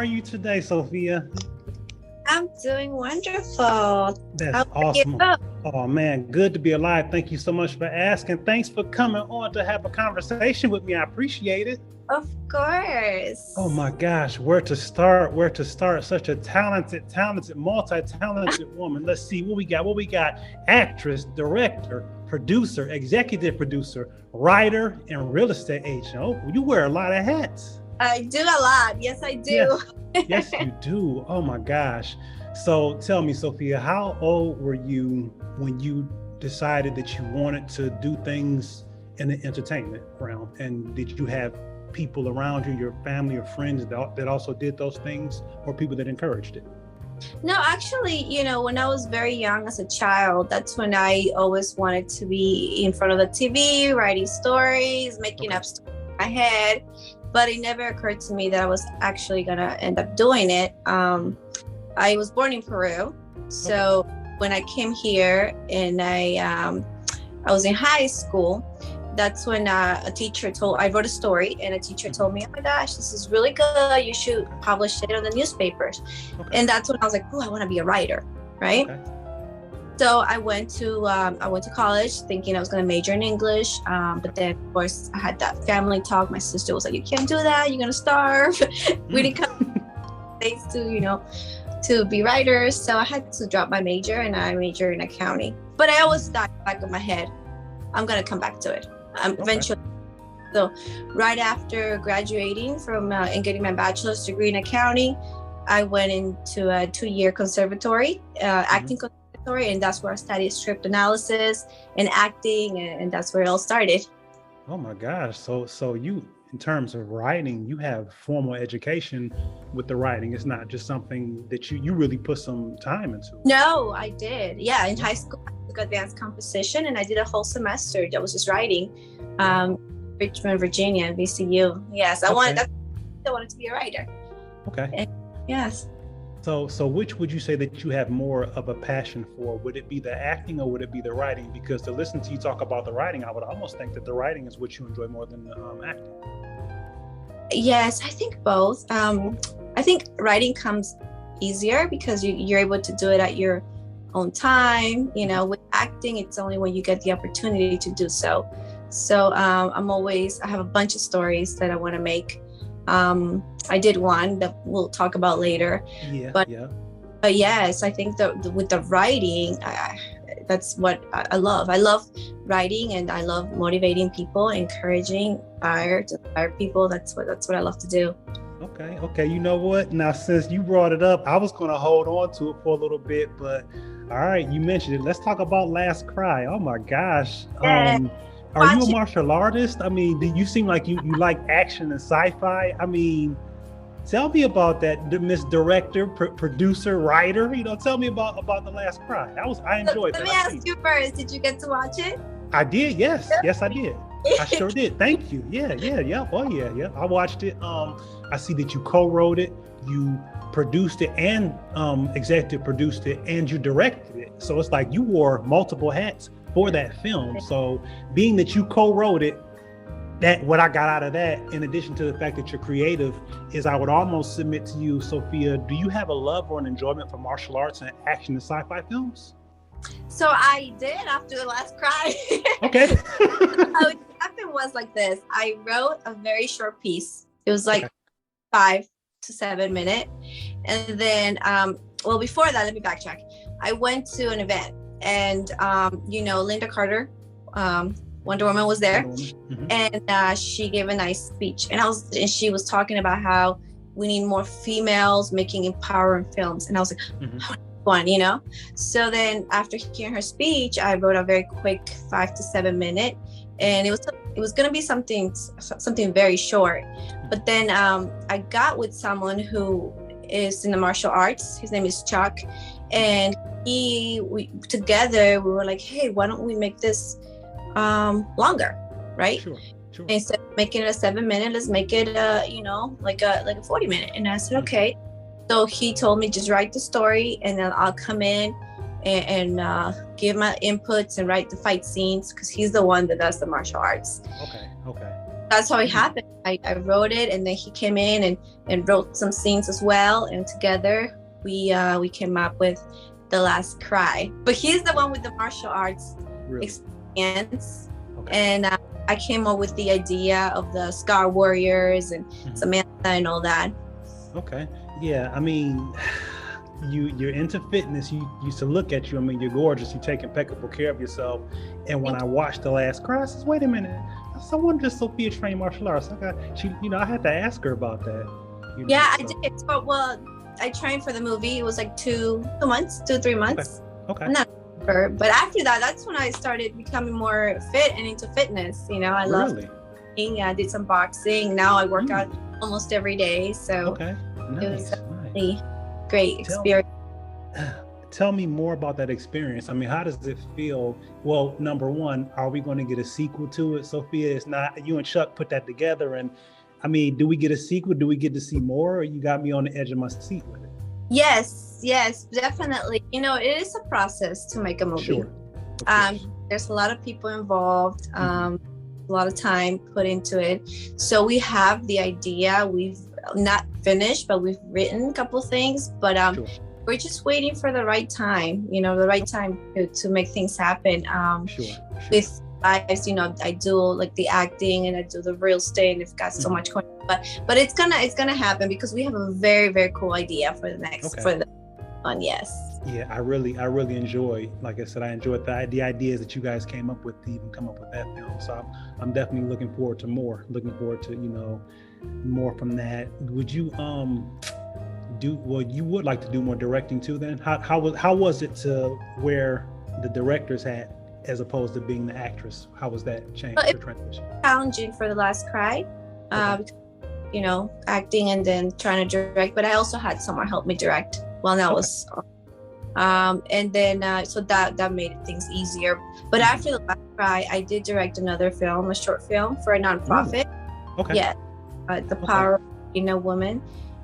are you today, Sophia? I'm doing wonderful. That's How are you? awesome. Oh man, good to be alive. Thank you so much for asking. Thanks for coming on to have a conversation with me. I appreciate it. Of course. Oh my gosh, where to start? Where to start? Such a talented, multi-talented woman. Let's see what we got. Actress, director, producer, executive producer, writer, and real estate agent. Oh, you wear a lot of hats. I do a lot. Yes, I do. Yes, you do. Oh my gosh. So tell me, Sophia, how old were you when you decided that you wanted to do things in the entertainment realm? And did you have people around you, your family or friends that also did those things, or people that encouraged it? No, actually, when I was very young as a child, that's when I always wanted to be in front of the TV, writing stories, making up stories in my head. But it never occurred to me that I was actually gonna end up doing it. I was born in Peru, so when I came here and I was in high school, that's when I wrote a story and a teacher told me, oh my gosh, this is really good. You should publish it on the newspapers. Okay. And that's when I was like, oh, I want to be a writer, right? Okay. So I went to college thinking I was going to major in English. But then, of course, I had that family talk. My sister was like, you can't do that. You're going to starve. We didn't come to the States to be writers. So I had to drop my major and I majored in accounting. But I always thought in the back of my head, I'm going to come back to it. Eventually. So right after graduating from and getting my bachelor's degree in accounting, I went into a 2-year conservatory, acting conservatory. And that's where I studied script analysis and acting, and that's where it all started. Oh my gosh. So you, in terms of writing, you have formal education with the writing. It's not just something that you really put some time into. No, I did. Yeah, in high school, I took advanced composition and I did a whole semester that was just writing. Richmond, Virginia, VCU. Yes, I wanted to be a writer. Okay. And, yes. So which would you say that you have more of a passion for? Would it be the acting or would it be the writing? Because to listen to you talk about the writing, I would almost think that the writing is what you enjoy more than the acting. Yes, I think both. I think writing comes easier because you're able to do it at your own time. With acting, it's only when you get the opportunity to do so. So I have a bunch of stories that I want to make. I did one that we'll talk about later. But yes, I think that with the writing, that's what I love. I love writing and I love motivating people, encouraging, inspire people. That's what I love to do. Okay. You know what? Now, since you brought it up, I was going to hold on to it for a little bit, but all right, you mentioned it. Let's talk about Last Cry. Oh my gosh. Are you a martial artist? I mean, do you seem like you like action and sci-fi? I mean, tell me about that, Miss Director, producer, writer. Tell me about The Last Cry. I enjoyed that. Let me ask you first. Did you get to watch it? I did. Yes, I did. I sure did. Thank you. Yeah. Oh yeah. I watched it. I see that you co-wrote it, you produced it, and executive produced it, and you directed it. So it's like you wore multiple hats for that film. So being that you co-wrote it, that what I got out of that, in addition to the fact that you're creative, is I would almost submit to you, Sophia, do you have a love or an enjoyment for martial arts and action and sci-fi films? So I did after The Last Cry. Okay. What happened was like this. I wrote a very short piece. It was like 5 to 7 minutes. And then, before that, let me backtrack. I went to an event and, Linda Carter, Wonder Woman was there, and she gave a nice speech. And she was talking about how we need more females making empowering films. And I was like, one, So then after hearing her speech, I wrote a very quick 5 to 7 minute, and it was going to be something very short. But then I got with someone who is in the martial arts. His name is Chuck, and we together we were like, hey, why don't we make this longer, right? Sure. Instead of making it a 7 minute, let's make it like a 40 minute. And I said, okay. So he told me just write the story, and then I'll come in and give my inputs and write the fight scenes, because he's the one that does the martial arts. Okay. that's how it happened. I wrote it, and then he came in and wrote some scenes as well, and together we came up with The Last Cry. But he's the one with the martial arts experience. And I came up with the idea of the Scar Warriors and Samantha and all that. Okay. Yeah, I mean, you're into fitness. You used to look at you. I mean, you're gorgeous. You take impeccable care of yourself. And when I watched The Last Cry, I said, wait a minute. I wonder if Sofia trained martial arts. I had to ask her about that. I did. But I trained for the movie. It was like 3 months. Okay. I'm not sure. But after that, that's when I started becoming more fit and into fitness. I love eating. I did some boxing. Now I work out almost every day. So it was a really great experience. Tell me more about that experience. I mean, how does it feel? Well, number one, are we going to get a sequel to it? Sofia, it's not, you and Chuck put that together. And I mean, do we get a sequel? Do we get to see more? Or you got me on the edge of my seat with it? Yes, definitely. It is a process to make a movie. Sure. There's a lot of people involved, a lot of time put into it. So we have the idea. We've not finished, but we've written a couple things. But we're just waiting for the right time, the right time to make things happen. With lives, I do like the acting and I do the real estate, and it's got so much going on. But it's gonna happen because we have a very, very cool idea for the next for the one. Yes. Yeah, I really enjoy. Like I said, I enjoyed the ideas that you guys came up with to even come up with that film. So I'm definitely looking forward to more. Looking forward to more from that. Would you you would like to do more directing too? Then how was it to where the director's hat as opposed to being the actress? How was that change or transition? Challenging for The Last Cry, acting and then trying to direct. But I also had someone help me direct while that was, and then so that made things easier. But after The Last Cry, I did direct another film, a short film for a nonprofit. Okay. Yeah, The Power of Being a Woman,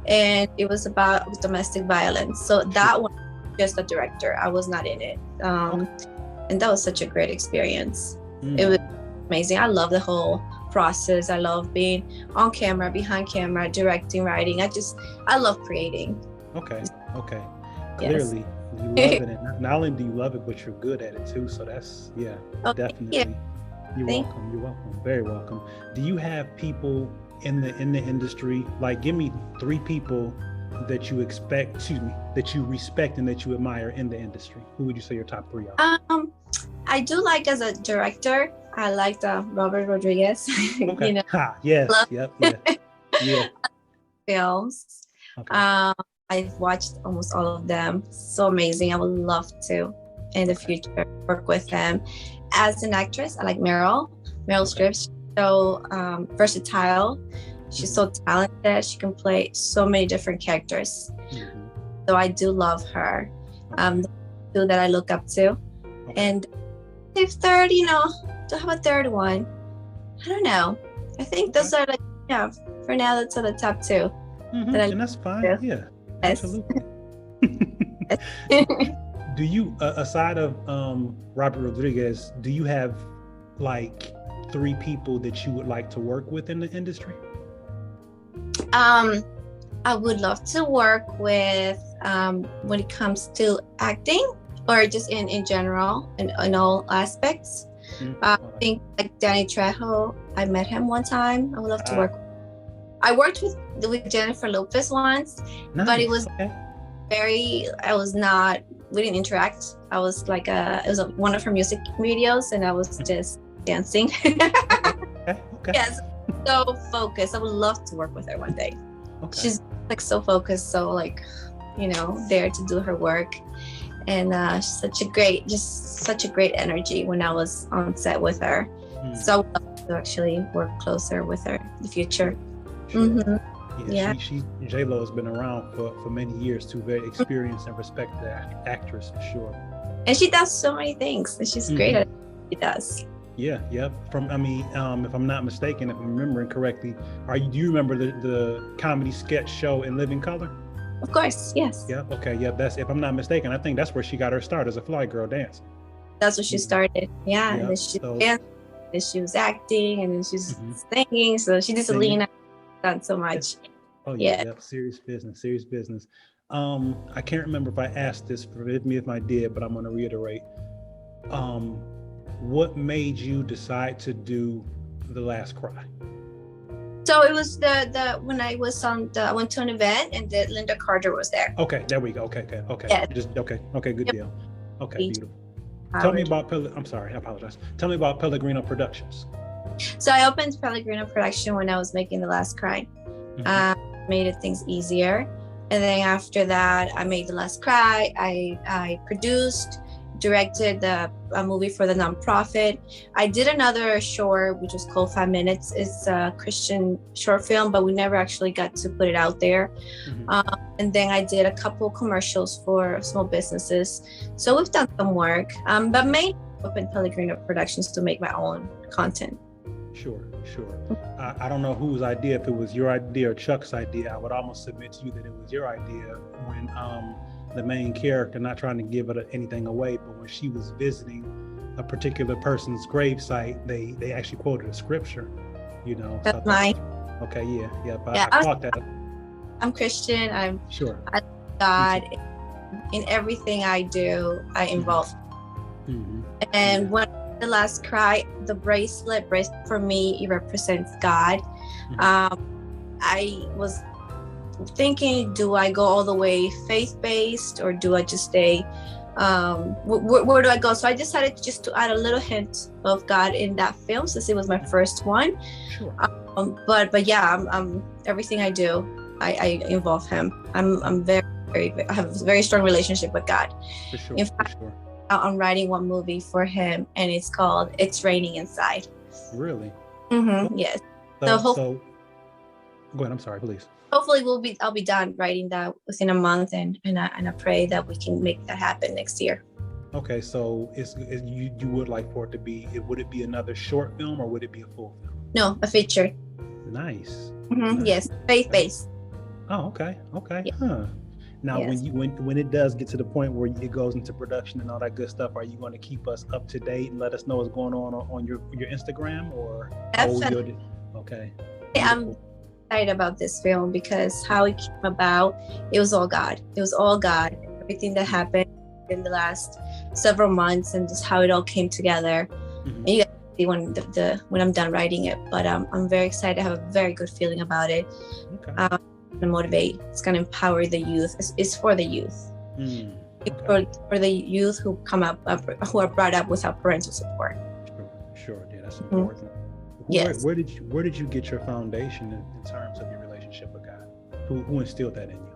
and it was about domestic violence. So that one, just a director. I was not in it. And that was such a great experience. It was amazing. I love the whole process. I love being on camera, behind camera, directing, writing. I love creating. Okay. Clearly, you love it. And not only do you love it, but you're good at it too. So that's, definitely. Yeah. You're welcome. Very welcome. Do you have people in the industry, like give me 3 people that you that you respect and that you admire in the industry? Who would you say your top 3 are? I do like, as a director, I like Robert Rodriguez. Okay. Yes. Yeah. Films. Okay. I've watched almost all of them. So amazing. I would love to in the future work with them. As an actress, I like Meryl Streep. She's so versatile. She's so talented. She can play so many different characters. So I do love her. The 2 that I look up to. And if third, do I have a third one? I don't know. I think those are for now, that's the top 2. And that's fine. Yeah, yes. Absolutely. Do you, aside of Robert Rodriguez, do you have like 3 people that you would like to work with in the industry? I would love to work with when it comes to acting, or just in general, in all aspects. I think like Danny Trejo, I met him one time. I would love to work. I worked with Jennifer Lopez once, but it was we didn't interact. I was like it was one of her music videos, and I was just dancing. Okay. Yes, so focused. I would love to work with her one day. Okay. She's like so focused, so like, there to do her work, and such a great energy when I was on set with her. So I would love to actually work closer with her in the future. Sure. J-Lo has been around for many years too. Very experienced and respected actress for sure. And she does so many things, and she's great at what she does. Yeah. If I'm not mistaken, if I'm remembering correctly, do you remember the comedy sketch show In Living Color? Of course, yes. Yeah. Okay. Yeah. That's, if I'm not mistaken, I think that's where she got her start as a fly girl dancer. That's what she started. Yeah. And she danced and she was acting, and then she's Mm-hmm. singing. So she did Singing. Selena, done so much. Oh yeah, Yeah. yep. Serious business. Serious business. I can't remember if I asked this. Forgive me if I did, but I'm going to reiterate. Um, what made you decide to do The Last Cry? So it was the when I was I went to an event and Linda Carter was there. Okay, there we go. Okay. Yeah. Just okay. Good deal. Okay, beautiful. Howard. Tell me about I'm sorry, I apologize. Tell me about Pellegrino Productions. So I opened Pellegrino Production when I was making The Last Cry. Made it things easier, and then after that, I made The Last Cry. I produced, directed a movie for the nonprofit. I did another short, which was called 5 Minutes. It's a Christian short film, but we never actually got to put it out there. And then I did a couple commercials for small businesses. So we've done some work, but mainly opened Pellegrino Productions to make my own content. Sure. I don't know whose idea, if it was your idea or Chuck's idea. I would almost submit to you that it was your idea when the main character, not trying to give it anything away, but when she was visiting a particular person's gravesite, they actually quoted a scripture, you know. That's mine. Okay, yeah. I caught that. I'm Christian. I love God. In everything I do, I involve. And when The Last Cry, the bracelet for me, it represents God. I was thinking, do I go all the way faith-based, or do I just stay where do I go? So I decided just to add a little hint of God in that film, since it was my first one. But yeah, I'm everything I do, I involve him. I'm very I have a very strong relationship with God. For sure. In fact, I'm writing one movie for him, and it's called It's Raining Inside. Really? Yes. So go ahead. I'm sorry, please. Hopefully I'll be done writing that within a month, and I pray that we can make that happen next year. Okay, so you would like for it to be, would it be another short film or would it be a full film? No, a feature. Nice. Nice. Yes, faith-based. Oh, okay. Yeah. Huh. Now, Yes. when it does get to the point where it goes into production and all that good stuff, are you going to keep us up to date and let us know what's going on your Instagram, or? Definitely. Okay. I'm excited about this film because how it came about, it was all God. It was all God. Everything that happened in the last several months, and just how it all came together. And you guys see when I'm done writing it. But I'm very excited. I have a very good feeling about it. Okay. To motivate. It's going to empower the youth. It's for the youth. Okay. For the youth who come up, who are brought up without parental support. Sure. Yeah, that's important. Yes. Where did you get your foundation in terms of your relationship with God? Who instilled that in you?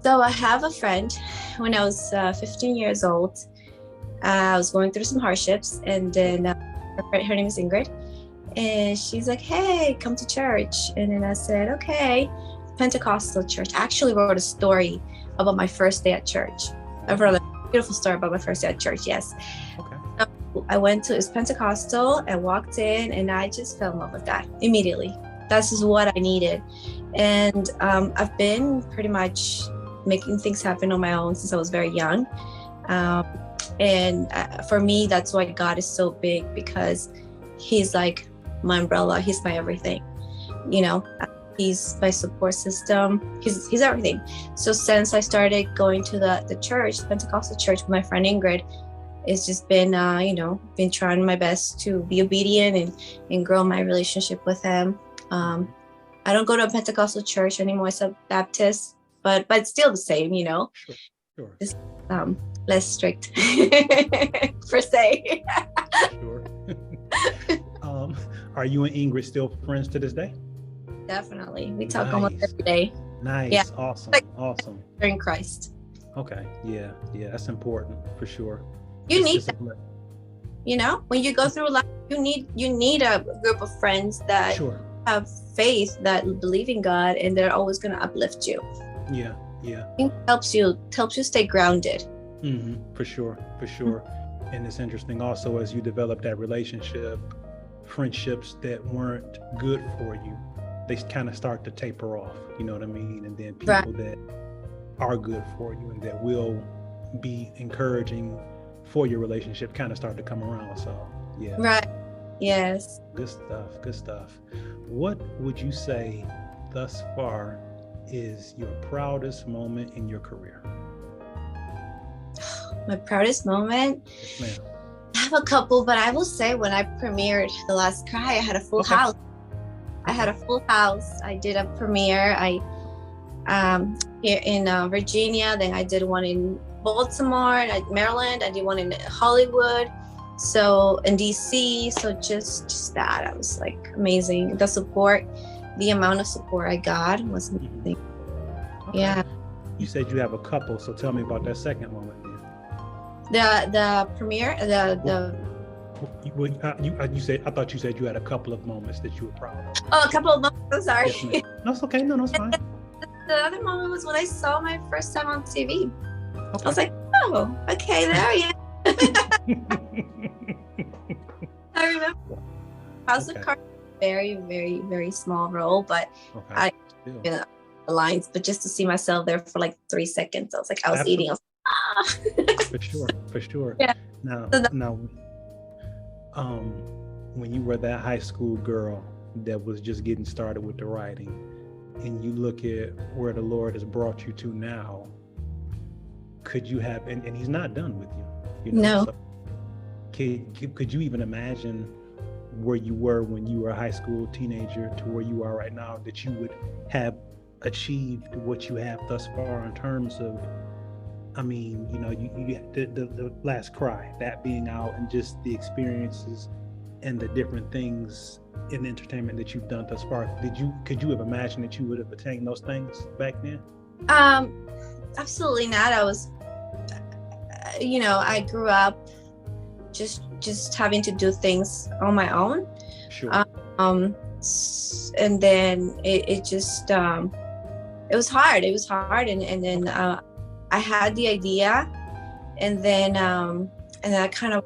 So I have a friend. When I was 15 years old, I was going through some hardships, and then her name is Ingrid, and she's like, "Hey, come to church." And then I said, "Okay." Pentecostal church. I actually wrote a story about my first day at church. I wrote a beautiful story about my first day at church. Yes. Okay. So I went to, it's Pentecostal. I walked in, and I just fell in love with God immediately. This is what I needed. And I've been pretty much making things happen on my own since I was very young. And for me, that's why God is so big, because he's like my umbrella. He's my everything, you know. He's my support system. He's everything. So since I started going to the church, Pentecostal church, with my friend Ingrid, it's just been, been trying my best to be obedient and grow my relationship with him. I don't go to a Pentecostal church anymore. It's a Baptist, but it's still the same, you know. Sure. Just less strict per se. Sure. Are you and Ingrid still friends to this day? Definitely. We talk almost every day. Nice. Yeah. Awesome. In Christ. Okay. Yeah. That's important for sure. You need that. You know, when you go through life, you need a group of friends that have faith, that believe in God, and they're always going to uplift you. Yeah. It helps you stay grounded. For sure. And it's interesting also, as you develop that relationship, friendships that weren't good for you, they kind of start to taper off, you know what I mean? And then people that are good for you and that will be encouraging for your relationship kind of start to come around. So, yeah. Right. Yes. Good stuff. Good stuff. What would you say thus far is your proudest moment in your career? My proudest moment? Yes, ma'am. I have a couple, but I will say when I premiered The Last Cry, I had a full house. I had a full house. I did a premiere. Here in Virginia, then I did one in Baltimore, Maryland. I did one in Hollywood, so in DC. So just that, I was like amazing. The support, the amount of support I got was amazing. Okay. Yeah. You said you have a couple, so tell me about that second moment The then. premiere, You said, I thought you said you had a couple of moments that you were proud of. Oh, a couple of months. I'm sorry. Yes, ma'am. No, it's okay. No, it's fine. The other moment was when I saw my first time on TV. Okay. I was like, oh, okay, there I am. I remember House of Cards, very, very, very small role, but I, the lines, but just to see myself there for like 3 seconds, I was like, I was eating. I was like, For sure. Yeah. Now, when you were that high school girl that was just getting started with the writing, and you look at where the Lord has brought you to now, could you have, and he's not done with you, No. So could you even imagine where you were when you were a high school teenager to where you are right now, that you would have achieved what you have thus far in terms of, I mean, you the Last Cry, that being out, and just the experiences and the different things in entertainment that you've done thus far. Could you have imagined that you would have attained those things back then? Absolutely not. I was, I grew up just having to do things on my own. Sure. And then it just it was hard. And then I had the idea, and then I kind of,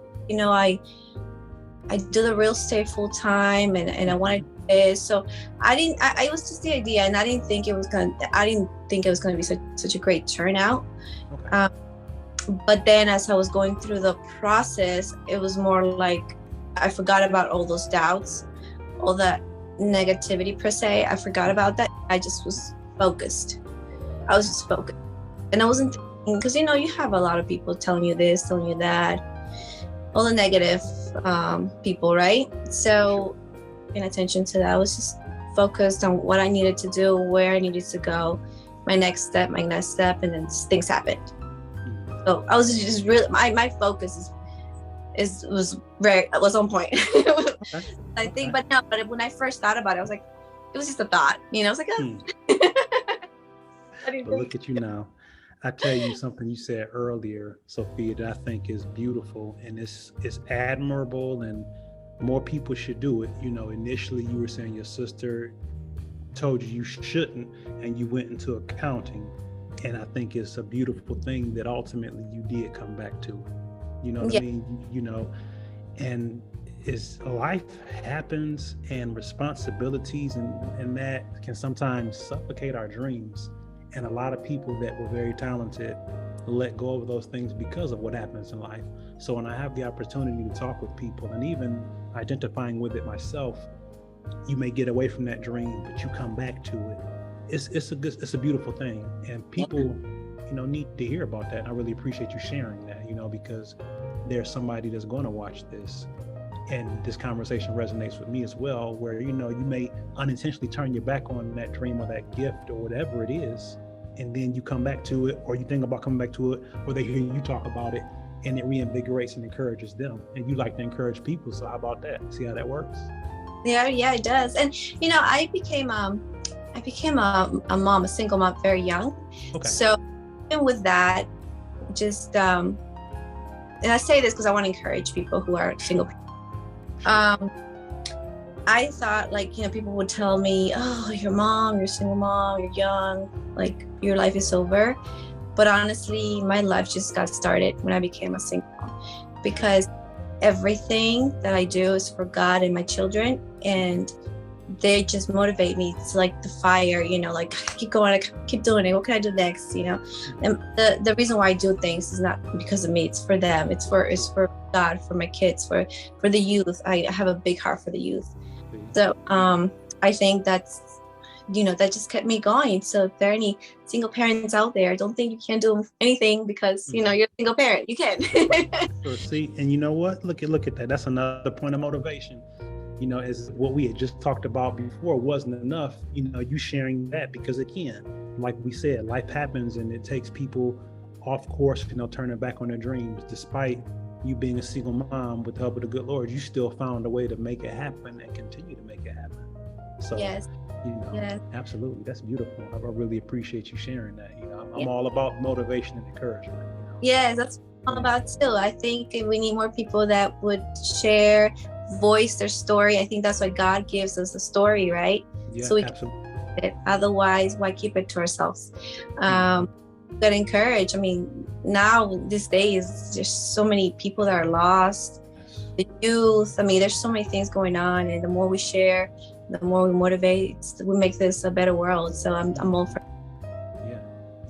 I do the real estate full time, and I wanted this. So it was just the idea, and I didn't think it was going to be such a great turnout. Okay. But then as I was going through the process, it was more like I forgot about all those doubts, all that negativity per se. I forgot about that. I just was focused. I was just focused. And I wasn't thinking, because you have a lot of people telling you this, telling you that, all the negative people, right? So paying attention to that, I was just focused on what I needed to do, where I needed to go, my next step, and then things happened. So I was just really, my focus was on point. Okay. I think, but when I first thought about it, I was like, it was just a thought, I was like, oh. But look at you now. I tell you something you said earlier, Sophia, that I think is beautiful, and it's admirable, and more people should do it. Initially you were saying your sister told you shouldn't, and you went into accounting, and I think it's a beautiful thing that ultimately you did come back to it. What I mean? And life happens, and responsibilities and that can sometimes suffocate our dreams. And a lot of people that were very talented let go of those things because of what happens in life. So when I have the opportunity to talk with people, and even identifying with it myself, you may get away from that dream, but you come back to it. It's a beautiful thing, and people, need to hear about that. And I really appreciate you sharing that, because there's somebody that's going to watch this, and this conversation resonates with me as well, where you may unintentionally turn your back on that dream or that gift or whatever it is, and then you come back to it, or you think about coming back to it, or they hear you talk about it, and it reinvigorates and encourages them. And you like to encourage people, so how about that? See how that works? Yeah, it does. And I became a mom, a single mom, very young. Okay. So even with that, just and I say this because I want to encourage people who are single people. I thought, people would tell me, oh, you're a single mom, you're young, your life is over. But honestly, my life just got started when I became a single mom, because everything that I do is for God and my children. And they just motivate me to like the fire, you know, like keep going, keep doing it. What can I do next? You know, and the reason why I do things is not because of me. It's for them. It's for God, for my kids, for the youth. I have a big heart for the youth. So I think that's, you know, that just kept me going. So if there are any single parents out there, don't think you can't do anything because, you know, you're a single parent. You can. Sure. See, and you know what? Look at that. That's another point of motivation. You know, as what we had just talked about before wasn't enough, you know, you sharing that, because again, like we said, life happens and it takes people off course, you know, turning back on their dreams. Despite you being a single mom, with the help of the good Lord, you still found a way to make it happen and continue to make it happen. So, yes. You know, yes. Absolutely. That's beautiful. I really appreciate you sharing that. You know, I'm all about motivation and encouragement. You know? Yes, that's all about too. I think we need more people that would share, voice their story. I think that's why God gives us a story, right? Yeah, so we absolutely. Can it. Otherwise, why keep it to ourselves? But encourage. I mean, now these days, there's so many people that are lost. The youth. I mean, there's so many things going on, and the more we share, the more we motivate, we make this a better world. So I'm all for.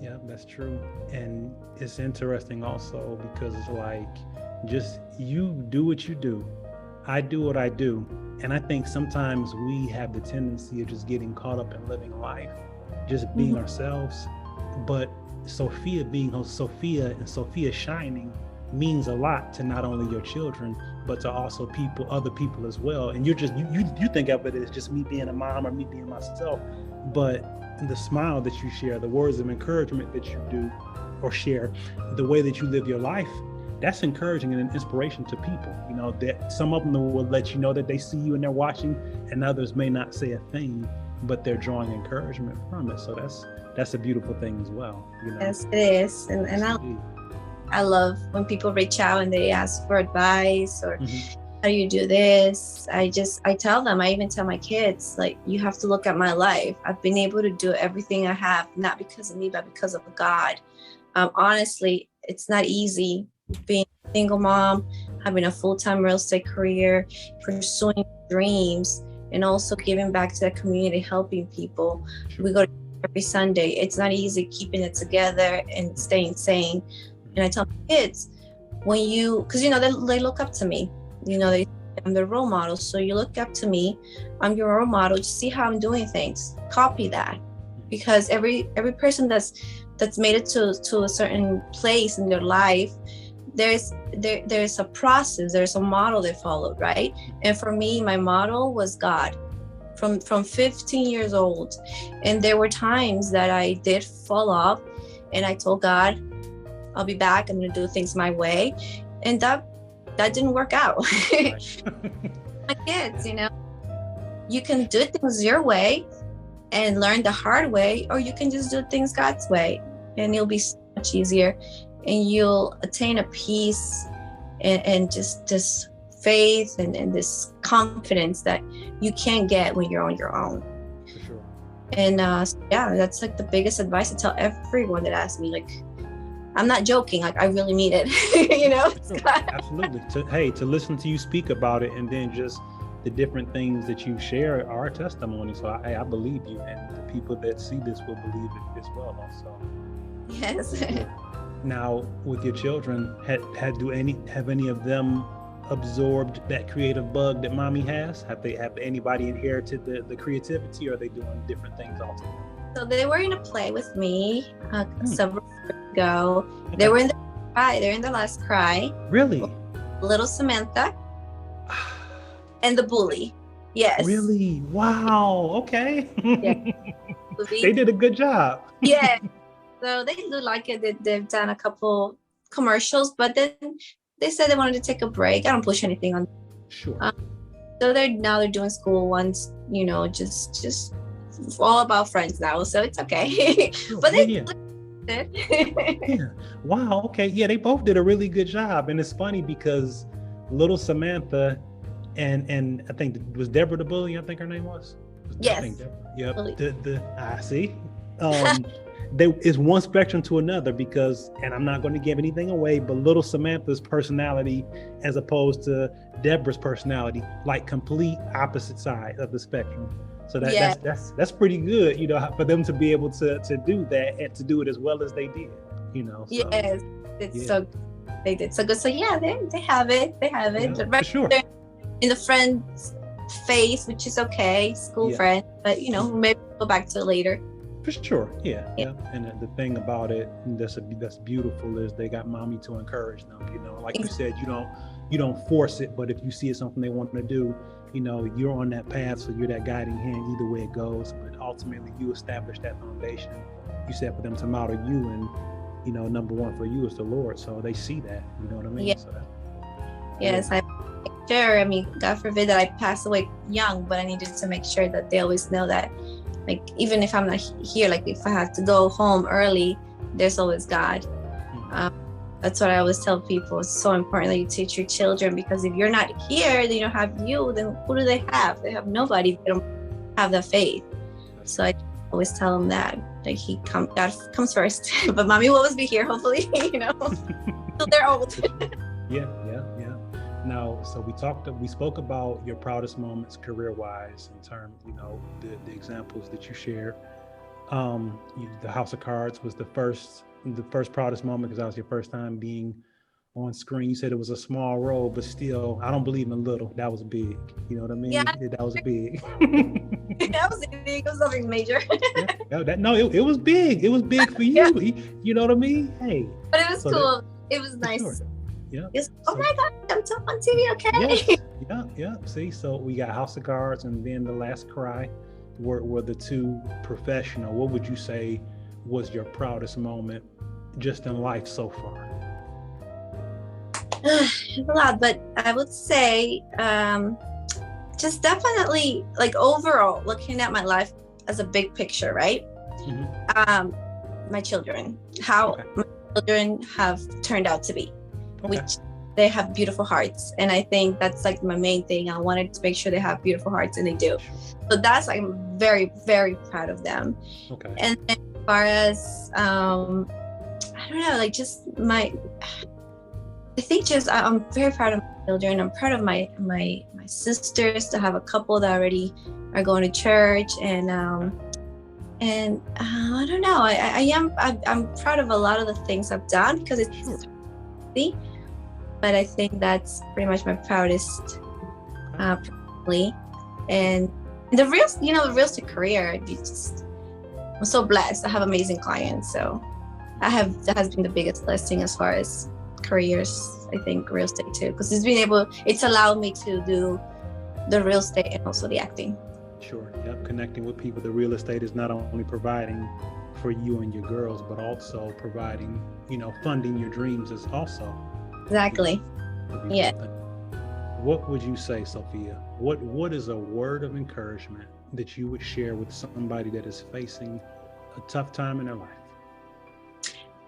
Yeah, that's true. And it's interesting also because it's like, just you do what you do, I do what I do. And I think sometimes we have the tendency of just getting caught up in living life, just being ourselves. But Sofia being Sofia and Sofia shining means a lot to not only your children, but to also other people as well. And you're just, you think of it as just me being a mom or me being myself, but the smile that you share, the words of encouragement that you do or share, the way that you live your life, that's encouraging and an inspiration to people. You know, that some of them will let you know that they see you and they're watching, and others may not say a thing, but they're drawing encouragement from it. So that's a beautiful thing as well. You know? Yes, it is. And I love when people reach out and they ask for advice or how do you do this? I tell them, I even tell my kids, like, you have to look at my life. I've been able to do everything I have, not because of me, but because of God. Honestly, it's not easy being a single mom, having a full-time real estate career, pursuing dreams, and also giving back to the community, helping people. Sure. We go to every Sunday. It's not easy keeping it together and staying sane. And I tell my kids, because, you know, they look up to me, you know, I'm their role model. So you look up to me, I'm your role model, just see how I'm doing things, copy that. Because every person that's made it to a certain place in their life, there's a process, there's a model they followed, right? And for me, my model was God from 15 years old. And there were times that I did fall off, and I told God, I'll be back, I'm gonna do things my way. And that didn't work out. My kids, you know, you can do things your way and learn the hard way, or you can just do things God's way, and it'll be so much easier, and you'll attain a peace and just this faith and this confidence that you can't get when you're on your own. For sure. And yeah, that's like the biggest advice I tell everyone that asks me. Like, I'm not joking, like I really mean it. You know? Absolutely. To listen to you speak about it, and then just the different things that you share are a testimony. So I believe you, and the people that see this will believe it as well also. Yes. Now, with your children, have any of them absorbed that creative bug that mommy has? Have anybody inherited the creativity, or are they doing different things altogether? So they were in a play with me several years ago. Okay. They were in the cry. They're in the last cry. Really? Little Samantha and the bully. Yes. Really? Wow. Okay. Yeah. They did a good job. Yeah. So they look like it. They've done a couple commercials, but then they said they wanted to take a break. I don't push anything on them. Sure. So they're doing school once, you know, just all about friends now. So it's okay. Sure. But they yeah. Wow. Okay. Yeah, they both did a really good job. And it's funny because little Samantha and I think it was Deborah the bully, I think her name was. Yes. I think Deborah. Yep. I see. it's one spectrum to another because, and I'm not going to give anything away, but little Samantha's personality as opposed to Deborah's personality, like complete opposite side of the spectrum. So that's pretty good, you know, for them to be able to do that and to do it as well as they did, you know. So, yes, it's so they did so good. So yeah, they have it. They have it. Yeah, for sure. In the friend's phase, which is okay, school friend, but you know, maybe go back to it later. For sure, yeah. And the thing about it that's beautiful is they got mommy to encourage them. You know, like you said, you don't force it, but if you see it's something they want to do, you know, you're on that path, so you're that guiding hand either way it goes. But ultimately, you establish that foundation. You said for them to model you, and you know, number one for you is the Lord, so they see that. You know what I mean? Yeah. So yes, I sure. I mean, God forbid that I pass away young, but I needed to make sure that they always know that. Like, even if I'm not here, like if I have to go home early, there's always God. That's what I always tell people. It's so important that you teach your children, because if you're not here, they don't have you, then who do they have? They have nobody. They don't have that faith. So I always tell them that, like, God comes first. But mommy will always be here, hopefully, you know, till they're old. Yeah. Now, so we spoke about your proudest moments career-wise in terms, you know, the examples that you shared. The House of Cards was the first proudest moment because that was your first time being on screen. You said it was a small role, but still, I don't believe in little. That was big. You know what I mean? Yeah. That was big. That was big. It was something major. It was big. It was big for you. Yeah. You know what I mean? Hey. But it was cool. It was nice. Sure. Yeah. Oh my God, I'm top on TV, okay? Yes. Yeah. See, so we got House of Cards and then The Last Cry were the two professional. What would you say was your proudest moment just in life so far? A lot, but I would say just definitely, like, overall, looking at my life as a big picture, right? Mm-hmm. My children, how my children have turned out to be. Which they have beautiful hearts, and I think that's like my main thing. I wanted to make sure they have beautiful hearts, and they do. So that's, like, I'm very, very proud of them. And then as far as I don't know, like, just I think I'm very proud of my children. I'm proud of my sisters to have a couple that already are going to church, and I don't know. I'm proud of a lot of the things I've done because it's but I think that's pretty much my proudest probably. And the real estate career, I'm so blessed. I have amazing clients, so that has been the biggest blessing as far as careers. I think real estate too, because it's allowed me to do the real estate and also the acting. Sure. Yep. Connecting with people. The real estate is not only providing for you and your girls, but also providing, funding your dreams is also. Exactly. Yeah. What would you say, Sofia? What is a word of encouragement that you would share with somebody that is facing a tough time in their life?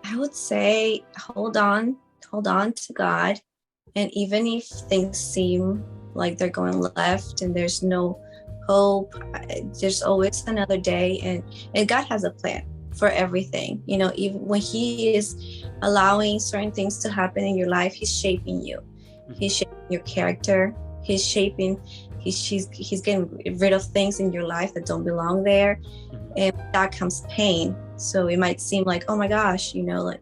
I would say hold on to God. And even if things seem like they're going left and there's no hope, there's always another day, and God has a plan for everything. Even when He is allowing certain things to happen in your life, He's shaping you. He's shaping your character. He's getting rid of things in your life that don't belong there. And with that comes pain. So it might seem like, oh my gosh, like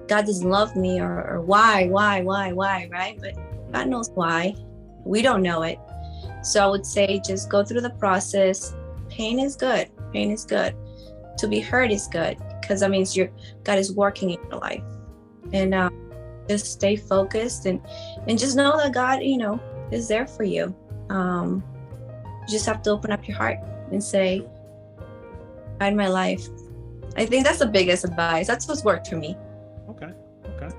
God doesn't love me, or why, right? But God knows why. We don't know it. So I would say just go through the process. Pain is good. To be hurt is good, because that means God is working in your life. And just stay focused and just know that God, is there for you. You just have to open up your heart and say, guide my life. I think that's the biggest advice. That's what's worked for me. Okay.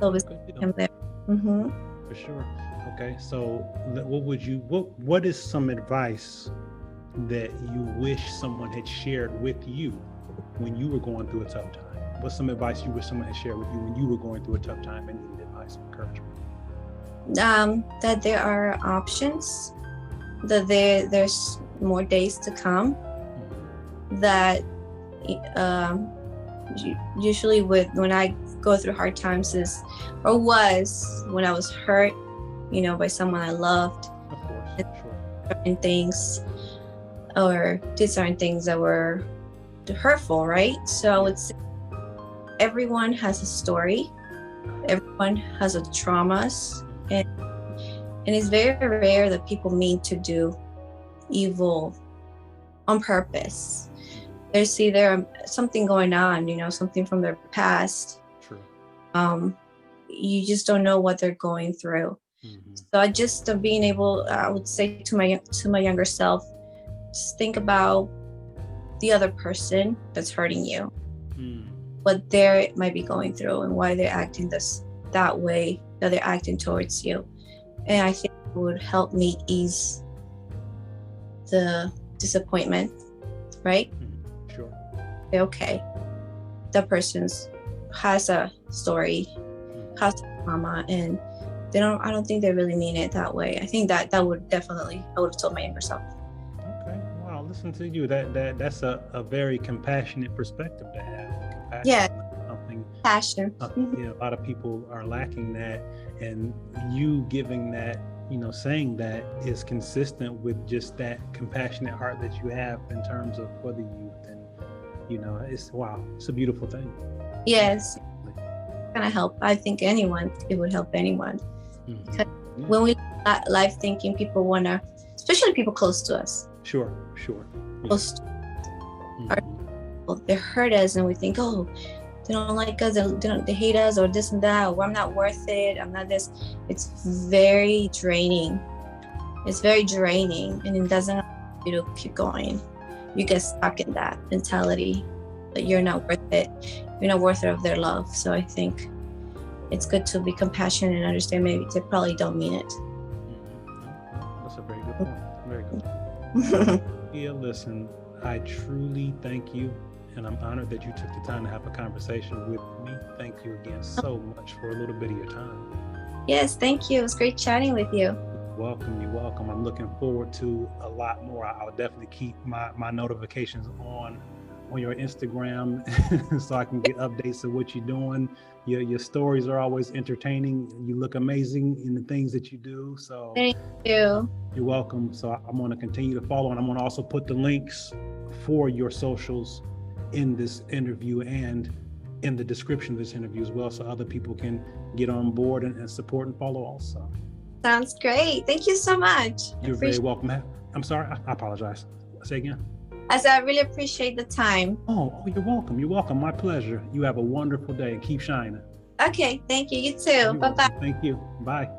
Always Him there. Mm-hmm. For sure. Okay. So what is some advice that you wish someone had shared with you when you were going through a tough time? What's some advice you wish someone had shared with you when you were going through a tough time and needed advice and encouragement? That there are options, that there's more days to come, that usually when I go through hard times was when I was hurt, by someone I loved. Of course, sure. Certain things or did certain things that were hurtful, right? So it's everyone has a story, everyone has a traumas, and it's very rare that people mean to do evil on purpose. There's either something going on, something from their past. True. You just don't know what they're going through. Mm-hmm. So I just being able, I would say to my younger self, just think about the other person that's hurting you, what they might be going through, and why they're acting that way that they're acting towards you. And I think it would help me ease the disappointment, right? Sure. Okay, that person has a story, has trauma, and I don't think they really mean it that way. I think that would definitely, I would have told my younger self. Okay, wow, listen to you. That's a very compassionate perspective to have. Compassion, yeah, something. Passion. A lot of people are lacking that, and you giving that, saying that is consistent with just that compassionate heart that you have in terms of for the youth, and it's a beautiful thing. Yes, gonna help. I think it would help anyone. Because when we life thinking, people wanna, especially people close to us. Sure. Close to they hurt us, and we think, oh, they don't like us, they hate us, or this and that, or I'm not worth it, I'm not this. It's very draining. And it doesn't allow you to keep going. You get stuck in that mentality that you're not worth it. You're not worth it of their love. So I think it's good to be compassionate and understand maybe they probably don't mean it. That's a very good point. Very good. Yeah, listen, I truly thank you, and I'm honored that you took the time to have a conversation with me. Thank you again so much for a little bit of your time. Yes, thank you. It was great chatting with you. You're welcome. I'm looking forward to a lot more. I'll definitely keep my notifications on your Instagram so I can get updates of what you're doing. Your stories are always entertaining. You look amazing in the things that you do. So thank you. You're welcome. So I'm going to continue to follow, and I'm going to also put the links for your socials in this interview and in the description of this interview as well, so other people can get on board and support and follow also. Sounds great. Thank you so much. You're very welcome. I'm sorry, I apologize. Say again. I said I really appreciate the time. Oh, you're welcome. You're welcome. My pleasure. You have a wonderful day and keep shining. Okay, thank you. You too. Bye-bye. Thank you. Bye.